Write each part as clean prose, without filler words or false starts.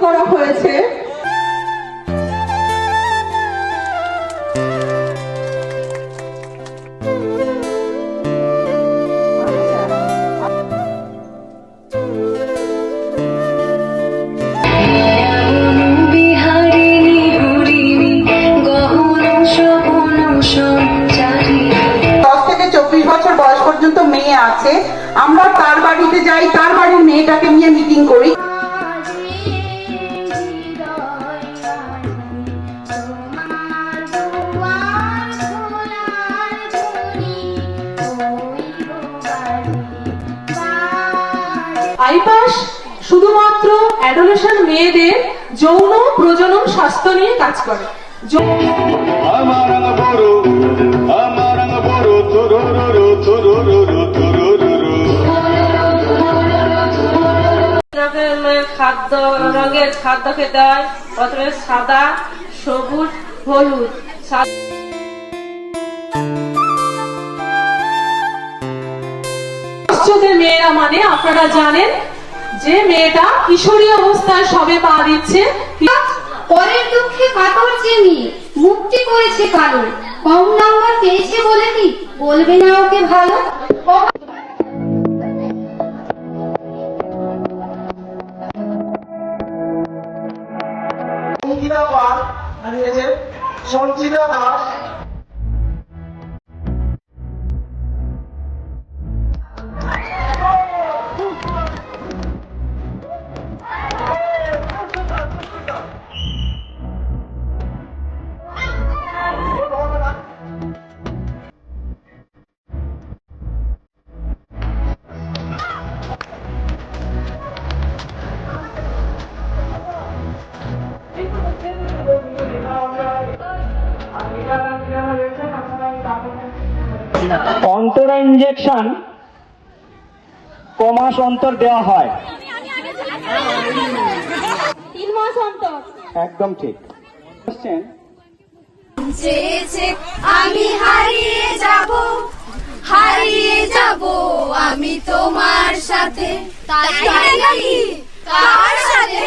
করা হয়েছে। বয়স পর্যন্ত মেয়ে আছে, আমরা তার বাড়িতে যাই, তার বাড়ির মেয়েটাকে নিয়ে মিটিং করি। আইপাস শুধুমাত্র অ্যাডোলেশন মেয়েদের যৌন প্রজনন স্বাস্থ্য নিয়ে কাজ করে। খাদ্য রঙের খাদ্য খেতে হয়, প্রথমে সাদা, সবুজ, হলুদ। মেয়েরা মানে আপনারা জানেন যে মেয়েটা কিশোরী অবস্থায় সবে পা দিচ্ছে, পরের দুঃখে কাতর চেমি মুক্তি করেছে কালো, কম নাম্বার পেয়েছে বলে কি বলবে না ওকে ভালো। সঞ্চিতা দাস অন্তরা ইনজেকশন কমাস অন্তর দেওয়া হয়, 3 মাস অন্তর। একদম ঠিক। আমি হারিয়ে যাব আমি তোমার সাথে, তাই নাকি কার সাথে?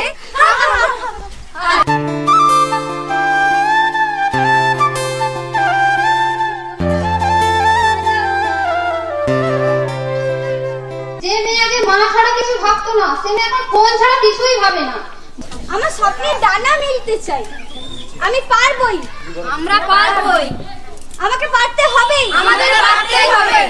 যে মেয়ে আগে মা ছাড়া কিছু ভাবতো না, সে মেয়ে এখন ফোন ছাড়া কিছুই ভাবে না। আমার স্বপ্নের ডানা মিলতে চাই, আমি পারবই, আমরা পারবই, আমাকে পারতে হবে, আমাদের পারতেই হবে।